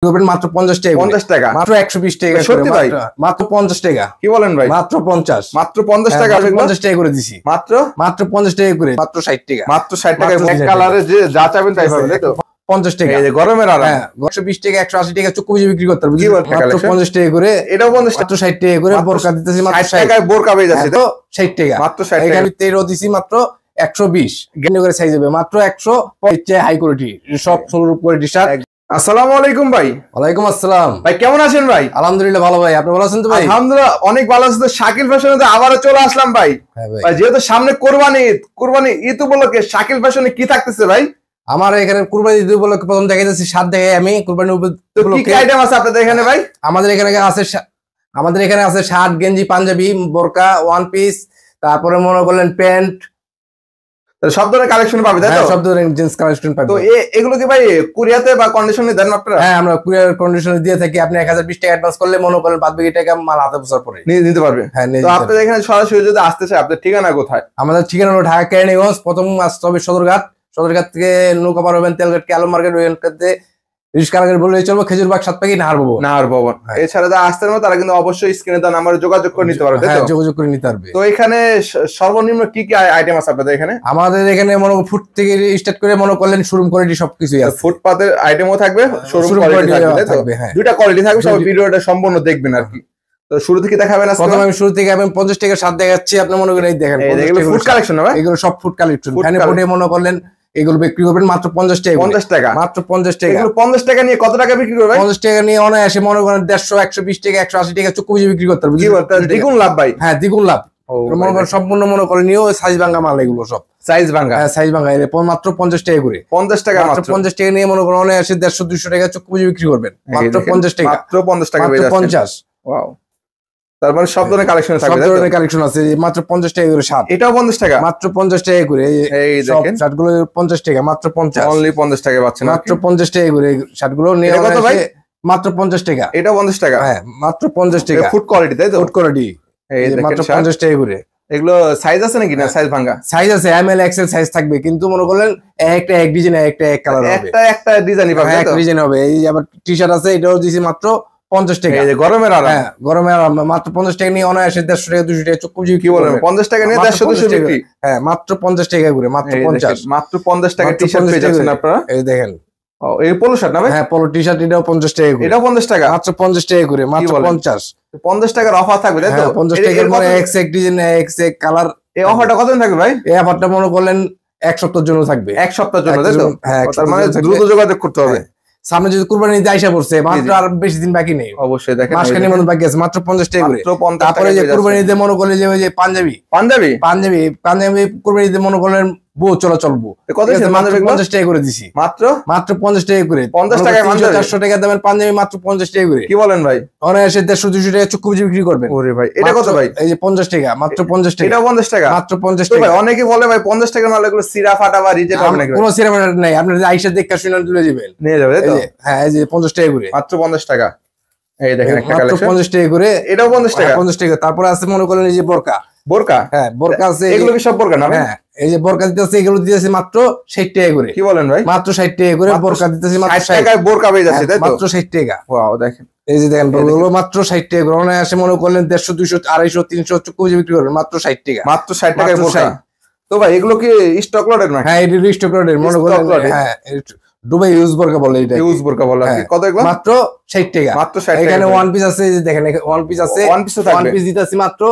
করবেন মাত্র 50 টাকা 50 টাকা মাত্র 120 টাকা সত্যি ভাই মাত্র 50 টাকা কি বলেন ভাই মাত্র 50 মাত্র 50 টাকা 50 টাকা করে দিছি মাত্র 50 টাকা করে মাত্র 60 টাকা মাত্র 60 টাকা এক কালারে যে যা চাবেন তাই পাবেন তাই তো 50 টাকা এই যে গরমের আরাম 120 টাকা 180 টাকা চুক্তি বুঝে বিক্রি করতে পারবে মাত্র 50 টাকা করে এটাও 50 মাত্র 60 টাকা করে বোরকা দিতেছি মাত্র 60 টাকায় বোরকা পেয়ে যাচ্ছে তো 60 টাকা মাত্র 60 টাকা এখানে 13 দিছি মাত্র 120 গেন্ডি করে সাইজ হবে মাত্র 100 হাই কোয়ালিটি সব সরু কোয়ালিটি শার্ট। আসসালামু আলাইকুম ভাই। ওয়ালাইকুম আসসালাম ভাই কেমন আছেন ভাই? আলহামদুলিল্লাহ ভালো ভাই, আপনি ভালো আছেন তো ভাই? আলহামদুলিল্লাহ অনেক ভালো আছি। তো শাকিল ফ্যাশনে আবারো চলে আসলাম ভাই। হ্যাঁ ভাই যেহেতু সামনে কুরবানি ঈদ উপলক্ষে শাকিল ফ্যাশনে কি থাকতেছে ভাই? আমার এখানে কুরবানি ঈদ উপলক্ষে প্রথম দেখাইতেছি শার্ট দেখাই আমি কুরবানি উপলক্ষে কি আইটেম আছে আপনাদের এখানে ভাই? আমাদের এখানে আছে শার্ট গেঞ্জি পাঞ্জাবি বোরকা ওয়ান পিস তারপরে মনে করলেন প্যান্ট সব ধরনের কালেকশন পাবে তাই তো? সব ধরনের জিন্স কালেকশন পাবে। তো এগুলো কি ভাই কুরিয়াতে বা কন্ডিশনে দেন আপনারা? হ্যাঁ আমরা কুরিয়ার কন্ডিশনে দিয়ে থাকি। আপনি 1020 টাকা অ্যাডভান্স করলে মনে করেন বাদ বাকি টাকা মাল হাতে পৌঁছার পরে নিতে পারবে। হ্যাঁ তো আপনাদের এখানে সরাসরি যদি আসতে চায় আপনাদের ঠিকানা কোথায়? আমাদের ঠিকানা হলো ঢাকা কেরানীগঞ্জ, প্রথম আসতে হবে সদরঘাট থেকে নৌকা পার হবেন তেলঘাট কে আলম মার্কেট ওইখানে রিস্কার বললেই চলবো খেজুরবাগ সাতপাকি নাহার ভবন। এছাড়া যারা আসতে পারবে তারা কিন্তু অবশ্যই স্ক্রিনে দেওয়া নাম্বারে যোগাযোগ করে নিতে পারবে। হ্যাঁ যোগাযোগ করে নিতে পারবে। তো এখানে সর্বনিম্ন কি কি আইটেম আছে আপনাদের এখানে? আমাদের এখানে মনে ফুট থেকে স্টার্ট করে মনে করলেন শোরুম কোয়ালিটি সবকিছুই আছে। ফুটপাতের আইটেমও থাকবে, শোরুম কোয়ালিটি থাকবে, দুইটা কোয়ালিটি থাকবে। সব ভিডিওটা সম্পূর্ণ দেখবেন আর কি। তো শুরু থেকে দেখাবেন আজকে? প্রথমে আমি শুরু থেকে আমি 50 টাকার শার্ট দেখাচ্ছি, আপনি মনে করেন এই দেখেন এগুলো ফুড কালেকশন না ভাই? এগুলো সব ফুড কালেকশন। এখানে ফুডে মনে করলেন এগুলো বিক্রি করবেন মাত্র 50 টাকা 50 টাকা মাত্র 50 টাকা। এগুলো 50 টাকা নিয়ে কত টাকা বিক্রি করবে? 50 টাকা নিয়ে অনায়াসে মনে করেন 150 120 টাকা 180 টাকা চুক্তি বুঝে বিক্রি করতে পারবে। দ্বিগুণ লাভ ভাই। হ্যাঁ দ্বিগুণ লাভ। মনে করেন সম্পূর্ণ মনে করেন নিও সাইজ ভাঙা মাল এগুলো সব সাইজ ভাঙা। হ্যাঁ সাইজ ভাঙা মাত্র 50 টাকা করে 50 টাকা মাত্র 50 টাকা নিয়ে মনে করেন অনায়াসে 150 200 টাকা চুক্তি বুঝে বিক্রি করবেন মাত্র 50 টাকা মাত্র 50 টাকা পেয়ে যাচ্ছে 50। ওয়াও, তারপরে সব ধরনের কালেকশন থাকবে, সব ধরনের কালেকশন আছে মাত্র 50 টাকা করে শার্ট। এটাও 50 টাকা মাত্র 50 টাকা করে এই দেখেন শার্টগুলো 50 টাকা মাত্র 50 অনলি 50 টাকা পাচ্ছেন মাত্র 50 টাকা করে শার্টগুলো নিয়ে কত ভাই? মাত্র 50 টাকা। এটাও 50 টাকা। হ্যাঁ মাত্র 50 টাকা ফুড কোয়ালিটি তাই তো? ফুড কোয়ালিটি এই মাত্র 50 টাকা করে। এগুলো সাইজ আছে নাকি? না সাইজ ভাঙা সাইজ আছে, এম এল এক্সেল সাইজ থাকবে, কিন্তু মনে করলেন একটা এক ডিজাইন একটা এক কালার হবে, একটা ডিজাইনই পাবে এক ডিজাইন হবে। এই আবার টি-শার্ট আছে, এটাও দিছি মাত্র 50 টাকা। এই যে গরমের আরাম। হ্যাঁ গরমের আরাম মাত্র 50 টাকা নিয়ে অনায়াসে 150 টাকা 200 টাকা চুক্তি বুঝে কি বলেন? 50 টাকা নিয়ে 150 200 বিক্রি। হ্যাঁ মাত্র 50 টাকা করে মাত্র 50 মাত্র 50 টাকা টি-শার্ট পেয়ে যাচ্ছেন আপনারা। এই দেখেন এই পোলো শার্ট না ভাই? হ্যাঁ পোলো টি-শার্ট এটাও 50 টাকা করে। এটাও 50 টাকা মাত্র 50 টাকা করে মাত্র 50 টাকার অফার থাকবে তাই তো? 50 টাকার মানে এক্স এক ডিজাইন এক্স এক কালার। এই অফারটা কতদিন থাকবে ভাই? এই অফারটা মনে করলেন এক সপ্তাহের জন্য থাকবে। এক সপ্তাহের জন্য তাই তো? হ্যাঁ তার মানে দ্রুত যোগাযোগ করতে হবে। সামনে যদি কুরবানি ঈদ আইসা পড়ছে, মাত্র আর বেশি দিন বাকি নেই। অবশ্যই দেখেন মাসখানেক মতো বাকি আছে মাত্র 50 টাকা করে। তারপরে যে কুরবানি ঈদে মনে করলে যে ওই যে পাঞ্জাবি কুরবানি ঈদে মনে করলেন বউ চলবো কত 50 টাকা করে দিছি মাত্র 50 টাকা করে। 50 টাকায় 400 টাকা দামের পাঞ্জাবি মাত্র 50 টাকা করে। কি বলেন ভাই? অনায়াসে 150 200 টাকা চুক্তি বুঝে বিক্রি করবেন। ওরে ভাই এটা কত ভাই? এই যে 50 টাকা মাত্র 50 টাকা। এটা 50 টাকা মাত্র 50 টাকা। ভাই অনেকে বলে ভাই 50 টাকার মাল এগুলো সিরা ফাটা বা রিজেক্ট হবে নাকি? কোনো সিরা ফাটা নাই, আপনি আইসা দেখে শুনে তুলে দিবেন নিয়ে যাবে তাই তো? হ্যাঁ এই যে 50 টাকা করে মাত্র 50 টাকা। এই দেখেন একটা মাত্র কালেকশন 50 টাকা করে। এটাও 50 টাকা 50 টাকা। তারপরে আছে মনে করেন এই যে বোরকা হ্যাঁ বোরকা আছে, এগুলো কি সব বোরকা না? হ্যাঁ এই যে বোরকা দিতেছে এগুলো দিতেছে মাত্র 60 টাকা করে। কি বলেন ভাই? মাত্র 60 টাকা করে বোরকা দিতেছে মাত্র 60 টাকায় বোরকা পেয়ে যাচ্ছে তাই তো? মাত্র 60 টাকা। ওয়াও দেখেন এই যে দেখেন বললো মাত্র 60 টাকা করে। অনায়াসে মনে করলেন 150 200 250 300 চুক্তি বুঝে বিক্রি করবেন মাত্র 60 টাকা। মাত্র 60 টাকায় বোরকা। তো ভাই এগুলো কি স্টক লটের না? হ্যাঁ এটা স্টক লটের মনে করেন। হ্যাঁ দুবাই ইউজ বোরকা বলে এটা, ইউজ বোরকা বলে আর কি। কত এগুলো? মাত্র 60 টাকা। মাত্র 60 টাকা। এখানে ওয়ান পিস আছে, এই যে দেখেন ওয়ান পিস আছে, ওয়ান পিস দিতেছি মাত্র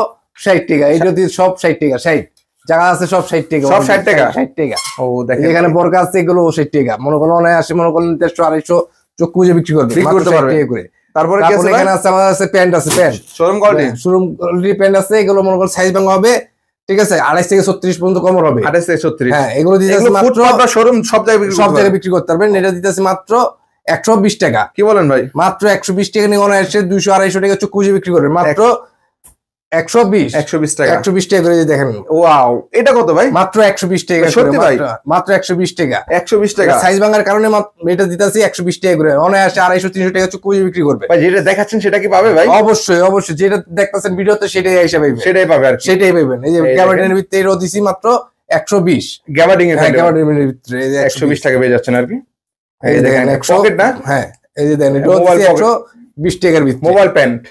60 টাকা। এইটা দিয়ে সব 60 টাকা 60 জায়গা আছে সব 60 টাকা সব 60 টাকা 60 টাকা। ও দেখেন এখানে বোরকা আছে এগুলো 60 টাকা। মনে করেন অনায়াসে মনে করেন 150 250 চুক্তি বুঝে বিক্রি করবে মাত্র 60 টাকা করে। তারপরে কি আছে? এখানে আছে আমাদের আছে প্যান্ট আছে, প্যান্ট শোরুম কোয়ালিটি প্যান্ট আছে। এগুলো মনে করেন সাইজ ভাঙা হবে, ঠিক আছে 28 থেকে 36 পর্যন্ত কম হবে। 28 থেকে 36। হ্যাঁ এগুলো দিতেছে মাত্র শোরুম সব জায়গায় বিক্রি করতে পারবেন। এটা দিতেছে মাত্র 120 টাকা। কি বলেন ভাই? মাত্র 120 টাকা নিয়ে অনায়াসে 200 250 টাকা চুক্তি বুঝে বিক্রি করবেন মাত্র 120 টাকা। 120 টাকা করে দেখেন। ওয়াও এটা কত ভাই? মাত্র 120 টাকা। সত্যি ভাই? মাত্র 120 টাকা। 120 টাকা সাইজ ভাঙার কারণে এটা দিতেছি 120 টাকা করে। অনায়াসে 250 300 টাকা চুক্তি বুঝে বিক্রি করবে। ভাই যেটা দেখাচ্ছেন সেটা কি পাবে ভাই? অবশ্যই যেটা দেখতেছেন ভিডিওতে সেটাই হিসাবে সেটাই পাবে আর সেটাই পাবেন। এই যে গ্যাবার্ডিনের ভিতরে এরও দিছি মাত্র 120 গ্যাবার্ডিং এর গ্যাবার্ডিনের ভিতরে 120 টাকা পেয়ে যাচ্ছেন আর কি। এই দেখেন পকেট না। হ্যাঁ এই যে দেন এটা হচ্ছে 120 টাকার ভিতরে মোবাইল প্যান্ট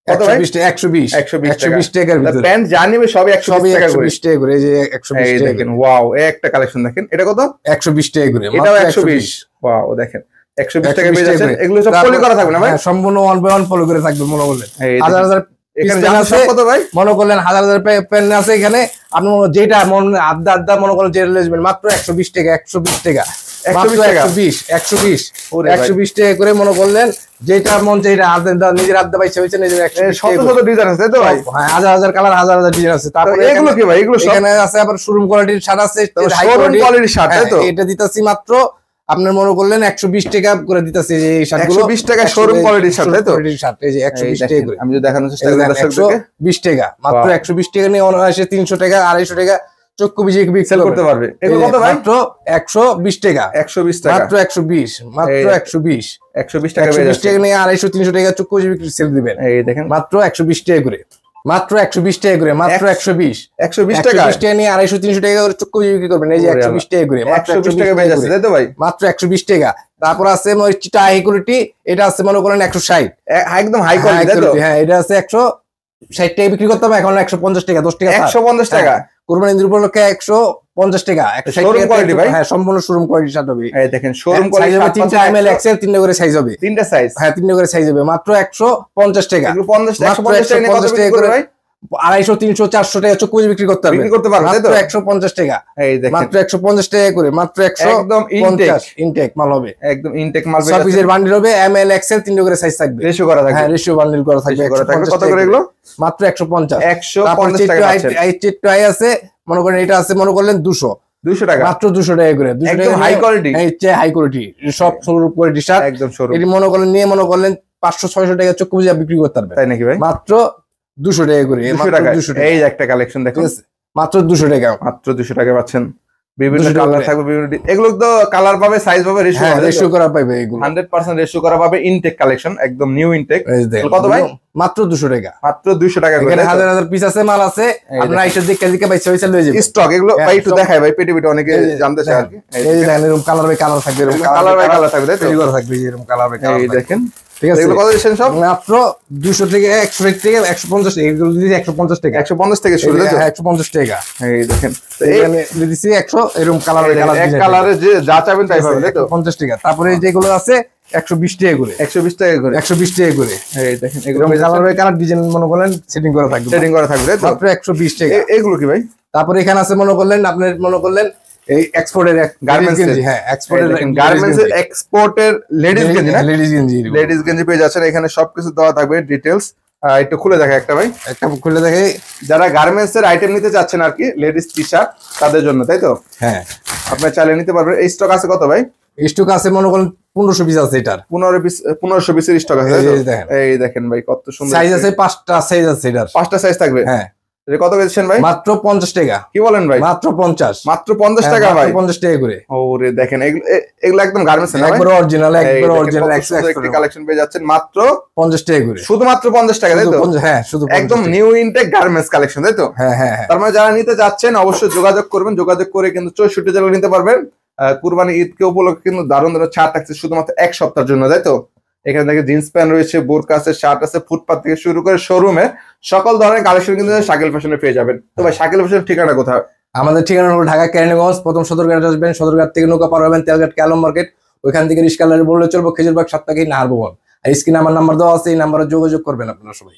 কত ভাই 120 টাকার ভিতরে প্যান্ট জানিবে সবই 120 টাকা করে 120 টাকা করে এই যে 120 টাকা দেখেন ওয়াও এই একটা কালেকশন দেখেন এটা কত 120 টাকা করে এটাও 120 ওয়াও দেখেন 120 টাকা পেয়ে যাচ্ছেন এগুলো সব পলি করা থাকবে না ভাই সম্পূর্ণ 1 বাই 1 পলি করে থাকবে মনে করলেন হাজার হাজার এখানে জামা কত ভাই মনে করলেন হাজার হাজার প্যান্ট আছে এখানে আপনি যেটা মনে আড্ডা মনে করেন যেটা নেবেন মাত্র 120 টাকা 120 টাকা 120 টাকা করে মনে করলেন যেটা মন চাইটা নিজের আড্ডা পাইছে হয়েছে নিজের শত শত ডিজাইন আছে তো ভাই হ্যাঁ হাজার হাজার কালার হাজার হাজার ডিজাইন আছে তারপরে এগুলো কি ভাই এগুলো এখানে আছে আবার শোরুম কোয়ালিটির শার্ট আছে শোরুম কোয়ালিটির শার্ট তাই তো এটা দিতাছি মাত্র আপনার মনে করলেন 120 টাকা করে দিতাছি এই শার্টগুলো 120 টাকা শোরুম কোয়ালিটির শার্ট তাই তো শার্ট এই যে 120 টাকা করে আমি যদি দেখানোর চেষ্টা করি দর্শকদেরকে 120 টাকা মাত্র 120 টাকা নিয়ে অনায়াসে 300 টাকা 250 টাকা চক্ষু বিজয় বিক্রি করতে পারবে এগুলো কত ভাই মাত্র 120 টাকা 120 টাকা মাত্র 120 মাত্র 120 টাকা 120 টাকা নিয়ে 250 300 টাকা চক্ষু বিজয় বিক্রি সেল দিবেন এই দেখেন মাত্র 120 টাকা করে মাত্র 120 টাকা করে মাত্র 120 টাকা নিয়ে 250 300 টাকা করে চক্ষু বিক্রি করবেন এই যে 120 টাকা করে মাত্র 120 টাকা পেয়ে যাচ্ছে তাই তো ভাই মাত্র 120 টাকা তারপর আছে চিটা হাই কোয়ালিটি এটা আছে মনে করেন 160 একদম হাই কোয়ালিটি তাই তো হ্যাঁ এটা আছে 160 টাকা বিক্রি করতে হবে এখন 150 টাকা 10 টাকা 150 টাকা কুরবানি ঈদ উপলক্ষে 150 টাকা 160 টাকা কোয়ালিটি ভাই হ্যাঁ সম্পূর্ণ শোরুম কোয়ালিটি শার্ট হবে এই দেখেন শোরুম কোয়ালিটি 3টা এমএল এক্সেল 3টা করে সাইজ হবে 3টা সাইজ হ্যাঁ 3টা করে সাইজ হবে মাত্র 150 টাকা এগুলো 150 টাকা কত বিক্রি করে ভাই 250 300 400 টাকা চক্ষু বিক্রি করতে হবে বিক্রি করতে পারবে তাই তো মাত্র 150 টাকা এই দেখেন মাত্র 150 টাকা করে মাত্র 100 একদম ইনটেক মাল হবে একদম ইনটেক মাল সব পিসের বান্ডিল হবে এমএল এক্সেল 3টা করে সাইজ থাকবে রেশিও করা থাকবে হ্যাঁ রেশিও বান্ডিল করা থাকবে কত করে এগুলো মাত্র 150 150 টাকা পাচ্ছেন এই চেট্টো আই আছে মনে করেন এটা আছে মনে করলেন 200 টাকা মাত্র 200 টাকা করে 200 টাকা হাই কোয়ালিটি এই যে হাই কোয়ালিটি সব শোরুম কোয়ালিটি শার্ট একদম শোরুম এটি মনে করলেন নিয়ে মনে করলেন 500 600 টাকা চক্ষু বুঝে বিক্রি করতে পারবে তাই নাকি ভাই মাত্র 200 টাকা করে মাত্র 200 টাকা এই একটা কালেকশন দেখুন মাত্র 200 টাকা মাত্র 200 টাকা পাচ্ছেন বিভিন্ন কালার থাকবে বিভিন্ন এগুলো তো কালার পাবে সাইজ পাবে রেশিও করা পাবে এগুলো 100% রেশিও করা পাবে ইনটেক কালেকশন একদম নিউ ইনটেক কত ভাই মাত্র 200 টাকা মাত্র 200 টাকা করে এখানে হাজার হাজার পিস আছে মাল আছে আপনারা আইসা দেখে ভাই চয়েস লয়ে যাবেন স্টক এগুলো ভাই একটু দেখাই ভাই পেটে পেটে অনেকে জানতে চায় আর কি এই দেখেন এরকম কালার বাই কালার থাকবে এরকম কালার বাই কালার থাকবে তাই তো এগুলো থাকবে এরকম কালার বাই কালার এই দেখেন ঠিক আছে এগুলো কত দিচ্ছেন সব মাত্র 200 থেকে 100 থেকে 150 টাকা এগুলো দিছি 150 টাকা 150 থেকে শুরু তাই তো 150 টাকা এই দেখেন এখানে দিছি 100 এরকম কালার বাই কালার এক কালারে যে যা চাবেন তাই পাবেন তাই তো 50 টাকা তারপরে যেগুলো আছে 120 টাকা করে 120 টাকা করে 120 টাকা করে এই দেখেন এগুলো কালার বাই কালার ডিজাইন মনে করলেন সেটিং করা থাকবে তাই তো মাত্র 120 টাকা এগুলো কি ভাই তারপরে এখানে আছে মনে করলেন আপনি মনে করলেন এই এক্সপোর্টের গার্মেন্টস হ্যাঁ এক্সপোর্টের গার্মেন্টস এর এক্সপোর্টের লেডিস গেঞ্জি না লেডিস গেঞ্জি পেয়ে যাচ্ছেন এখানে সবকিছু দেওয়া থাকবে ডিটেইলস একটু খুলে দেখা একটা ভাই একটা খুলে দেখে যারা গার্মেন্টস এর আইটেম নিতে চাচ্ছেন আর কি লেডিস টি শার্ট তাদের জন্য তাই তো হ্যাঁ আপনি চাইলে নিতে পারবেন এই স্টক আছে কত ভাই স্টক আছে মনে করেন 1500 পিস আছে এটার 1500 পিসের স্টক আছে এই দেখেন ভাই কত সুন্দর সাইজ আছে 5টা সাইজ আছে এটার 5টা সাইজ থাকবে হ্যাঁ এটা কত বেচছেন ভাই মাত্র 50 টাকা কি বলেন ভাই মাত্র 50 মাত্র 50 টাকা ভাই 50 টাকা করে ওরে দেখেন এগুলো একদম গার্মেন্টস না একবার অরিজিনাল একবার অরিজিনাল একটি কালেকশন পেয়ে যাচ্ছেন মাত্র 50 টাকা করে শুধুমাত্র 50 টাকা তাই তো হ্যাঁ শুধু একদম নিউ ইনটেক গার্মেন্টস কালেকশন তাই তো হ্যাঁ হ্যাঁ তার মানে যারা নিতে যাচ্ছেন অবশ্যই যোগাযোগ করবেন যোগাযোগ করে কিন্তু 64 জেলা নিতে পারবেন কুরবানি ঈদকে উপলক্ষে কিন্তু দারুণ দারুণ ছাড় থাকছে শুধুমাত্র এক সপ্তাহের জন্য তাই তো এখানে থেকে জিন্স প্যান্ট রয়েছে বোরকা আছে শার্ট আছে ফুটপাত থেকে শুরু করে শোরুমে সকল ধরনের কালেকশন কিন্তু শাকিল ফ্যাশনে পেয়ে যাবেন তো ভাই শাকিল ফ্যাশনের ঠিকানা কোথায় আমাদের ঠিকানা হলো ঢাকা কেরানীগঞ্জ প্রথম সদরঘাট আসবেন সদরঘাট থেকে নৌকা পার হবেন তেলঘাট ক্যালম মার্কেট ওইখান থেকে রিস্কালারে বললে চলবো খেজুরবাগ 7 টাকা নাহার ভবন আর স্ক্রিনে আমার নাম্বার দেওয়া আছে এই নাম্বারে যোগাযোগ করবেন আপনারা সবাই